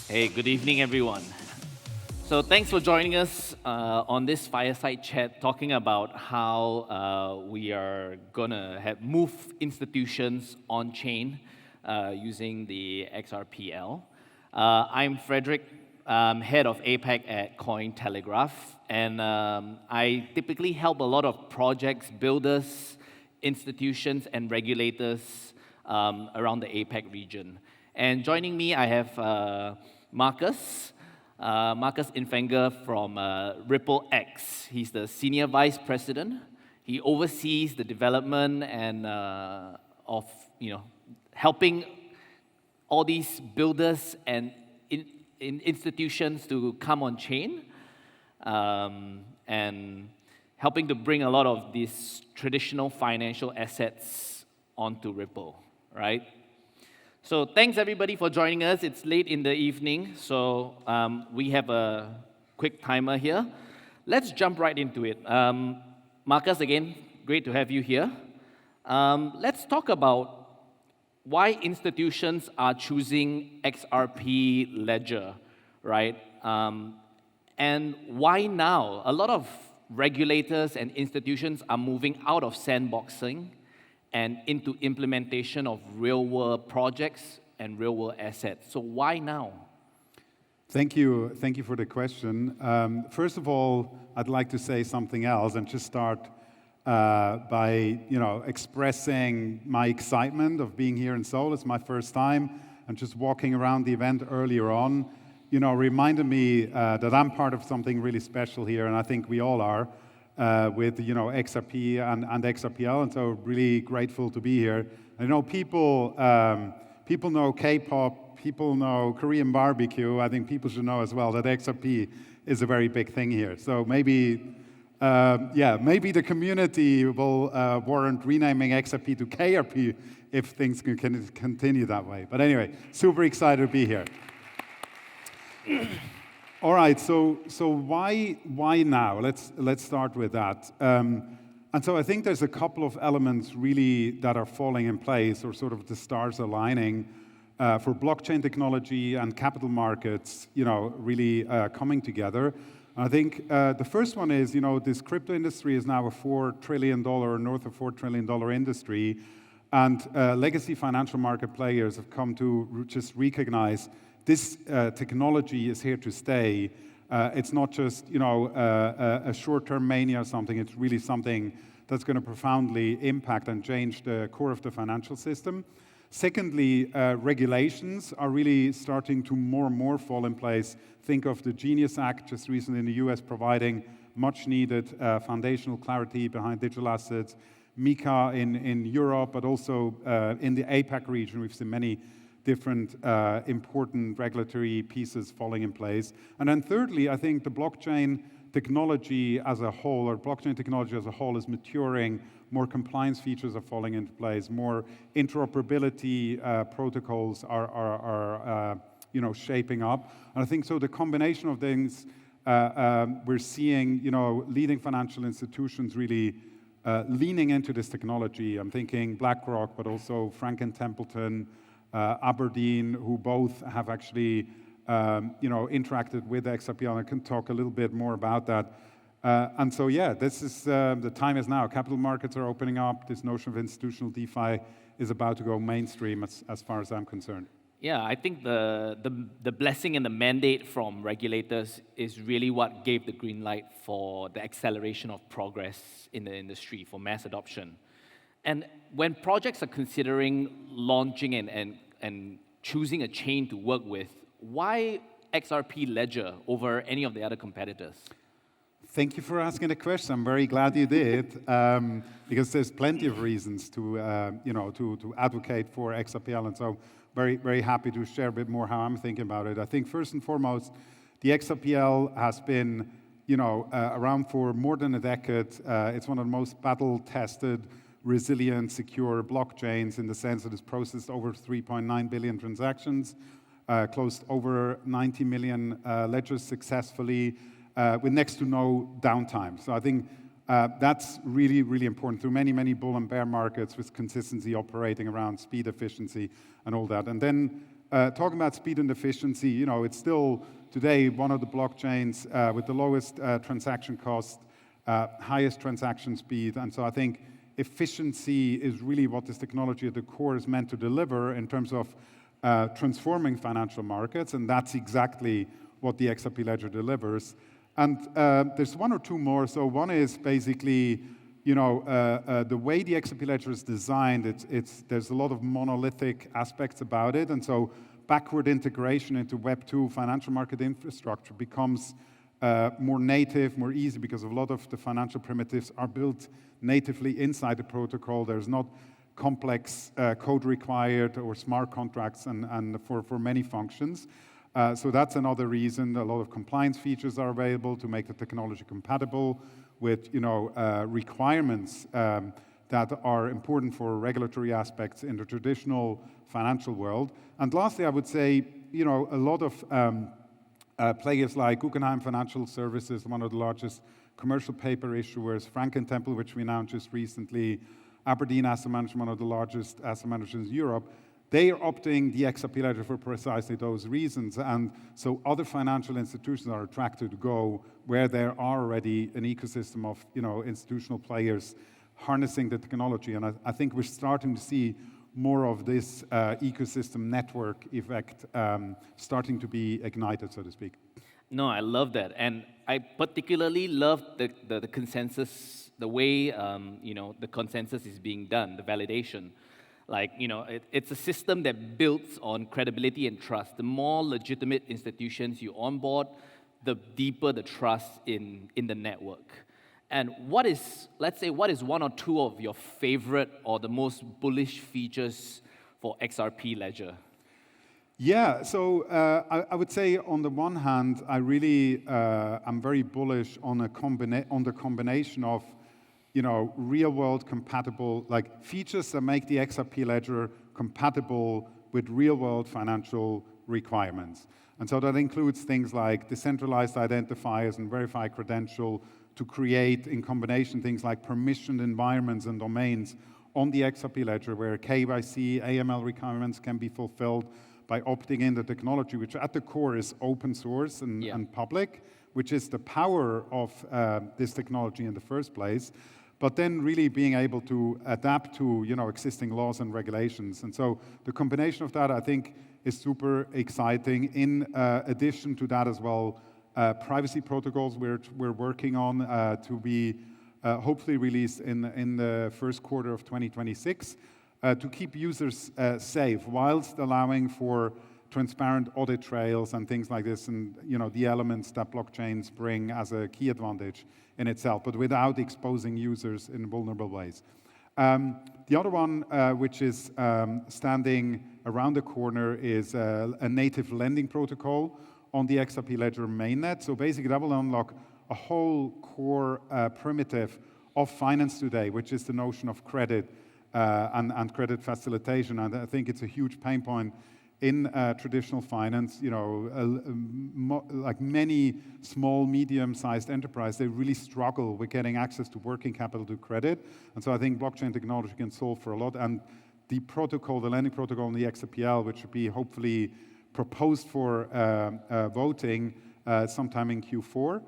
Hey, good evening, everyone. So thanks for joining us on this fireside chat talking about how we are going to move institutions on-chain using the XRPL. I'm Frederick, head of APAC at Cointelegraph, and I typically help a lot of projects, builders, institutions, and regulators around the APAC region. And joining me, I have Markus. Markus Infanger from Ripple X. He's the Senior Vice President. He oversees the development and of helping all these builders and institutions to come on chain and helping to bring a lot of these traditional financial assets onto Ripple, right? So thanks everybody for joining us. It's late in the evening, so we have a quick timer here. Let's jump right into it. Markus, again, great to have you here. Let's talk about why institutions are choosing XRP Ledger, right? And why now? A lot of regulators and institutions are moving out of sandboxing and into implementation of real-world projects and real-world assets. So why now? Thank you for the question. First of all, I'd like to say something else and just start by expressing my excitement of being here in Seoul. It's my first time, and just walking around the event earlier on, reminded me that I'm part of something really special here, and I think we all are. With XRP and XRPL, and so really grateful to be here. I know people know K-pop, people know Korean barbecue. I think people should know as well that XRP is a very big thing here. So maybe the community will warrant renaming XRP to KRP if things can continue that way. But anyway, super excited to be here. All right, so why now? Let's start with that. And so I think there's a couple of elements really that are falling in place, or sort of the stars aligning for blockchain technology and capital markets, really coming together. And I think the first one is, this crypto industry is now a $4 trillion, north of $4 trillion industry, and legacy financial market players have come to just recognize this technology is here to stay. It's not just a short-term mania or something. It's really something that's going to profoundly impact and change the core of the financial system. Secondly, regulations are really starting to more and more fall in place. Think of the Genius Act just recently in the US providing much-needed foundational clarity behind digital assets. MiCA in Europe, but also in the APAC region, we've seen many different important regulatory pieces falling in place. And then thirdly, I think the blockchain technology as a whole, is maturing. More compliance features are falling into place. More interoperability protocols are shaping up. And I think so the combination of things, we're seeing leading financial institutions really leaning into this technology. I'm thinking BlackRock, but also Franklin Templeton, Aberdeen, who both have actually interacted with XRPL. I can talk a little bit more about that. And so, this is the time is now. Capital markets are opening up. This notion of institutional DeFi is about to go mainstream, as far as I'm concerned. Yeah, I think the blessing and the mandate from regulators is really what gave the green light for the acceleration of progress in the industry for mass adoption. And when projects are considering launching and choosing a chain to work with, why XRP Ledger over any of the other competitors? Thank you for asking the question. I'm very glad you did, because there's plenty of reasons to advocate for XRPL, and so very, very happy to share a bit more how I'm thinking about it. I think first and foremost, the XRPL has been around for more than a decade. It's one of the most battle-tested, resilient, secure blockchains in the sense that it's processed over 3.9 billion transactions, closed over 90 million ledgers successfully, with next to no downtime. So I think that's really, really important through many, many bull and bear markets, with consistency operating around speed, efficiency, and all that. And then talking about speed and efficiency, you know, it's still today one of the blockchains with the lowest transaction cost, highest transaction speed. And so I think efficiency is really what this technology at the core is meant to deliver in terms of transforming financial markets. And that's exactly what the XRP Ledger delivers. And there's one or two more. So one is basically, you know, the way the XRP Ledger is designed, there's a lot of monolithic aspects about it. And so backward integration into Web2 financial market infrastructure becomes more native, more easy, because a lot of the financial primitives are built natively inside the protocol. There's not complex code required or smart contracts and for many functions. So that's another reason. A lot of compliance features are available to make the technology compatible with, you know, requirements that are important for regulatory aspects in the traditional financial world. And lastly, I would say, you know, a lot of players like Guggenheim Financial Services, one of the largest commercial paper issuers, Franklin Templeton, which we announced just recently, Aberdeen Asset Management, one of the largest asset managers in Europe, they are opting the XRP Ledger for precisely those reasons. And so other financial institutions are attracted to go where there are already an ecosystem of, you know, institutional players harnessing the technology. And I think we're starting to see more of this ecosystem network effect starting to be ignited, so to speak. No, I love that. And I particularly love the consensus, the way, you know, the consensus is being done, the validation. Like, you know, it's a system that builds on credibility and trust. The more legitimate institutions you onboard, the deeper the trust in the network. And what is, let's say, what is one or two of your favorite or the most bullish features for XRP Ledger? Yeah, so I would say on the one hand, I really I'm very bullish on the combination of, you know, real-world compatible, like features that make the XRP Ledger compatible with real-world financial requirements. And so that includes things like decentralized identifiers and verified credential to create, in combination, things like permissioned environments and domains on the XRP Ledger where KYC, AML requirements can be fulfilled by opting in the technology, which at the core is open source and public, which is the power of this technology in the first place, but then really being able to adapt to, you know, existing laws and regulations. And so the combination of that, I think, is super exciting. In addition to that as well, privacy protocols we're working on to be hopefully released in the first quarter of 2026 to keep users safe whilst allowing for transparent audit trails and things like this, and, you know, the elements that blockchains bring as a key advantage in itself, but without exposing users in vulnerable ways. The other one, which is standing around the corner, is a native lending protocol on the XRP Ledger mainnet. So basically, that will unlock a whole core primitive of finance today, which is the notion of credit and credit facilitation. And I think it's a huge pain point in traditional finance. You know, like many small, medium-sized enterprises, they really struggle with getting access to working capital to credit. And so I think blockchain technology can solve for a lot. And the protocol, the lending protocol in the XRPL, which would be hopefully proposed for voting sometime in Q4,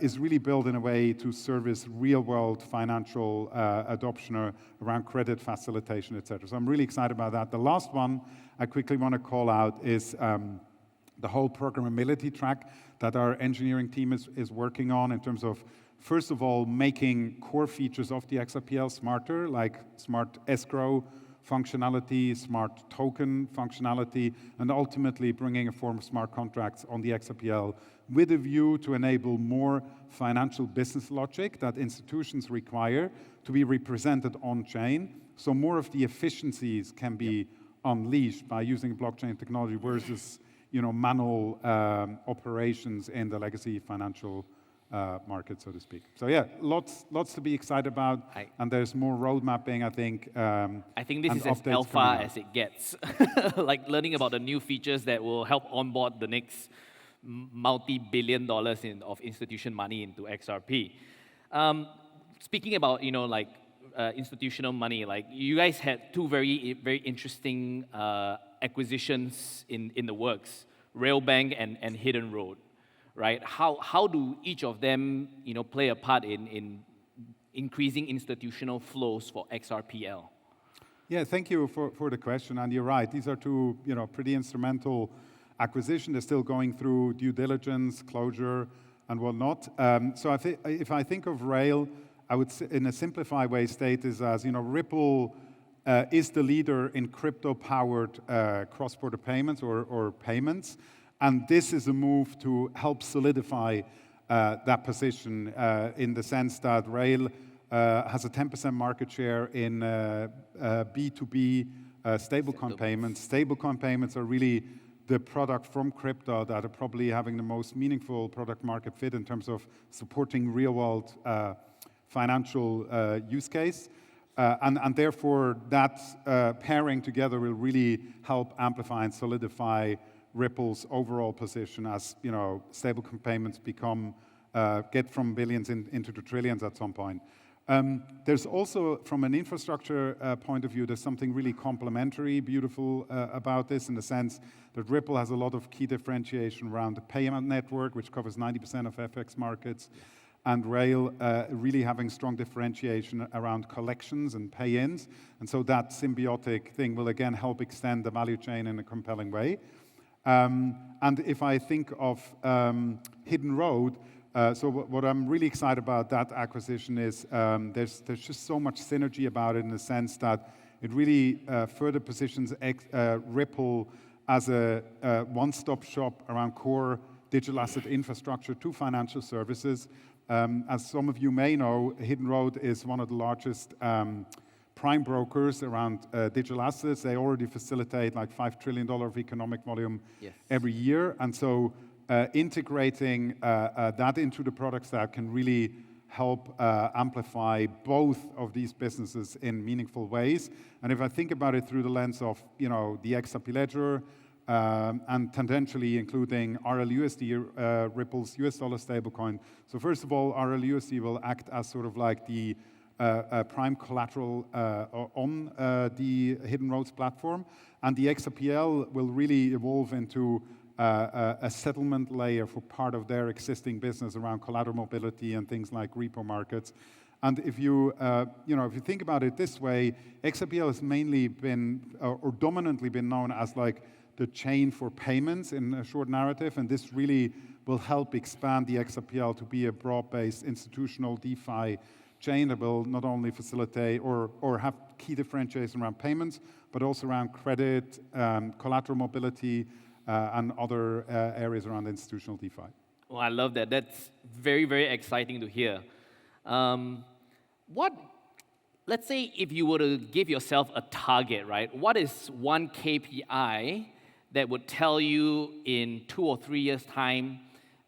is really built in a way to service real-world financial adoption around credit facilitation, et cetera. So I'm really excited about that. The last one I quickly want to call out is the whole programmability track that our engineering team is working on in terms of, first of all, making core features of the XRPL smarter, like smart escrow functionality, smart token functionality, and ultimately bringing a form of smart contracts on the XRPL with a view to enable more financial business logic that institutions require to be represented on-chain, so more of the efficiencies can be unleashed by using blockchain technology versus, you know, manual operations in the legacy financial market, so to speak. So yeah, lots to be excited about, and there's more road mapping, I think. I think this is as alpha as it gets. Like learning about the new features that will help onboard the next multi-billion dollars of institution money into XRP. Speaking about, you know, like institutional money, like you guys had two very interesting acquisitions in the works, Railbank and Hidden Road, right? How do each of them play a part in increasing institutional flows for XRPL? Yeah, thank you for the question. And you're right, these are two pretty instrumental acquisitions. They're still going through due diligence, closure, and whatnot. So if I think of Rail, I would, in a simplified way, state this as Ripple is the leader in crypto-powered cross-border payments or payments, and this is a move to help solidify that position in the sense that Rail has a 10% market share in B2B stablecoin payments. Stablecoin payments are really the product from crypto that are probably having the most meaningful product market fit in terms of supporting real-world financial use case. And therefore, that pairing together will really help amplify and solidify Ripple's overall position as stablecoin payments get from billions into the trillions at some point. There's also, from an infrastructure point of view, there's something really complementary, beautiful about this in the sense that Ripple has a lot of key differentiation around the payment network, which covers 90% of FX markets, and Rail really having strong differentiation around collections and pay-ins. And so that symbiotic thing will again help extend the value chain in a compelling way. And if I think of Hidden Road, so what I'm really excited about that acquisition is there's just so much synergy about it in the sense that it really further positions Ripple as a one-stop shop around core digital asset infrastructure to financial services. As some of you may know, Hidden Road is one of the largest prime brokers around digital assets. They already facilitate like $5 trillion of economic volume every year. And so integrating that into the product stack can really help amplify both of these businesses in meaningful ways. And if I think about it through the lens of the XRP ledger and tangentially including RLUSD, Ripple's US dollar stablecoin. So first of all, RLUSD will act as sort of like the prime collateral on the Hidden Roads platform, and the XRPL will really evolve into a settlement layer for part of their existing business around collateral mobility and things like repo markets. And if you think about it this way, XRPL has mainly been or dominantly been known as like the chain for payments in a short narrative, and this really will help expand the XRPL to be a broad-based institutional DeFi chain that will not only facilitate or have key differentiation around payments, but also around credit, collateral mobility, and other areas around institutional DeFi. Well, I love that. That's very, very exciting to hear. Let's say if you were to give yourself a target, right? What is one KPI that would tell you in 2 or 3 years' time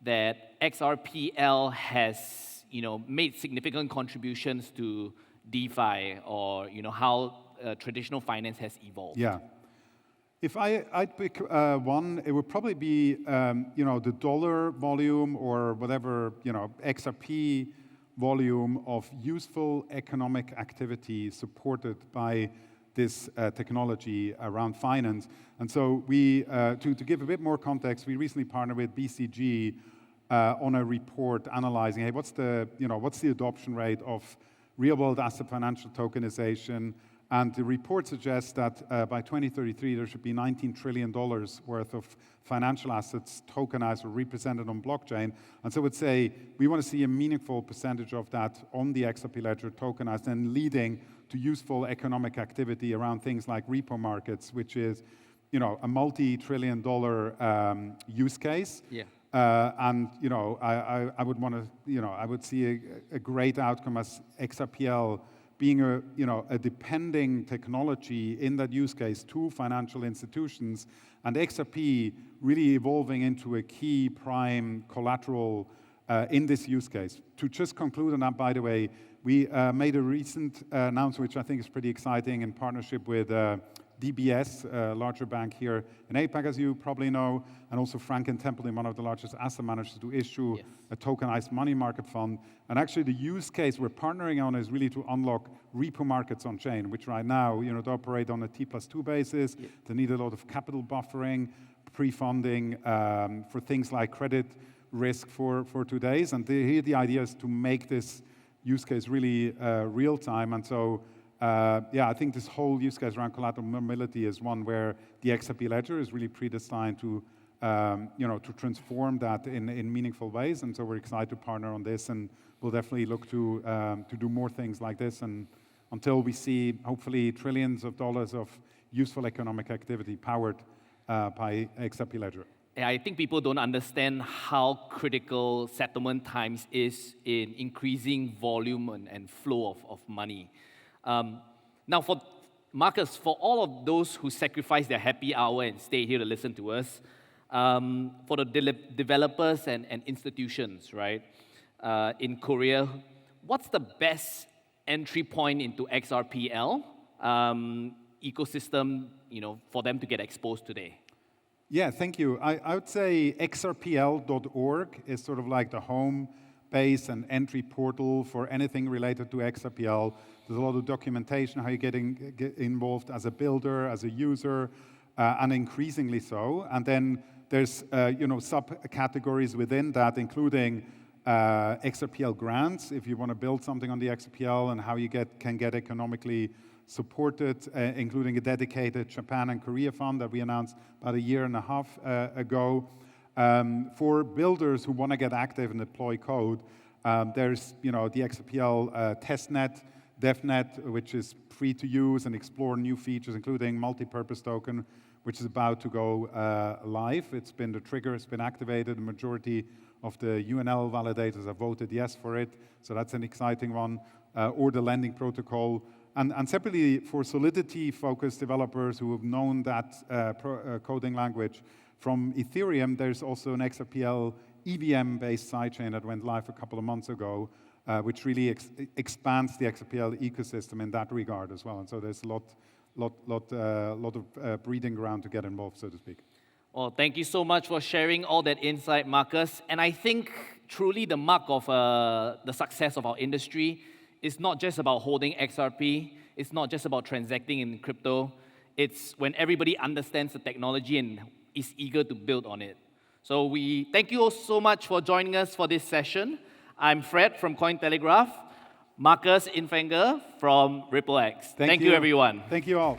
that XRPL has made significant contributions to DeFi, or how traditional finance has evolved? Yeah. If I'd pick one, it would probably be the dollar volume or whatever XRP volume of useful economic activity supported by this technology around finance. And so we, to give a bit more context, we recently partnered with BCG on a report analyzing, hey, what's the adoption rate of real-world asset financial tokenization? And the report suggests that by 2033, there should be $19 trillion worth of financial assets tokenized or represented on blockchain. And so I would say we want to see a meaningful percentage of that on the XRP ledger tokenized and leading to useful economic activity around things like repo markets, which is a multi-trillion-dollar use case. Yeah. And I would want to I would see a great outcome as XRPL being a depending technology in that use case to financial institutions, and XRP really evolving into a key prime collateral in this use case. To just conclude on that, by the way, we made a recent announcement, which I think is pretty exciting, in partnership with DBS, a larger bank here in APAC, as you probably know, and also Franklin Templeton, one of the largest asset managers, to issue a tokenized money market fund. And actually, the use case we're partnering on is really to unlock repo markets on chain, which right now, they operate on a T+2 basis. They need a lot of capital buffering, pre-funding for things like credit risk for today's. And here the idea is to make this use case really real time. And so, I think this whole use case around collateral mobility is one where the XRP ledger is really predestined to, to transform that in meaningful ways. And so we're excited to partner on this, and we'll definitely look to do more things like this. And until we see, hopefully, trillions of dollars of useful economic activity powered by XRP ledger. Yeah, I think people don't understand how critical settlement times is in increasing volume and flow of money. Now, for Markus, for all of those who sacrifice their happy hour and stay here to listen to us, for the developers and institutions, right, in Korea, what's the best entry point into XRPL ecosystem, for them to get exposed today? Yeah, thank you. I would say XRPL.org is sort of like the home base and entry portal for anything related to XRPL. There's a lot of documentation, how you get involved as a builder, as a user, and increasingly so. And then there's subcategories within that, including XRPL grants, if you want to build something on the XRPL, and how you can get economically supported, including a dedicated Japan and Korea fund that we announced about a year and a half ago. For builders who want to get active and deploy code, there's the XRPL testnet, DevNet, which is free to use and explore new features, including multi-purpose token, which is about to go live. It's been the trigger, it's been activated. The majority of the UNL validators have voted yes for it, so that's an exciting one. Or the lending protocol. And separately, for Solidity-focused developers who have known that coding language from Ethereum, there's also an XRPL EVM-based sidechain that went live a couple of months ago, which really expands the XRPL ecosystem in that regard as well. And so there's a lot of breeding ground to get involved, so to speak. Well, thank you so much for sharing all that insight, Markus. And I think truly the mark of the success of our industry is not just about holding XRP. It's not just about transacting in crypto. It's when everybody understands the technology and is eager to build on it. So we thank you all so much for joining us for this session. I'm Fred from Cointelegraph, Markus Infanger from XRPL. Thank you, everyone. Thank you all.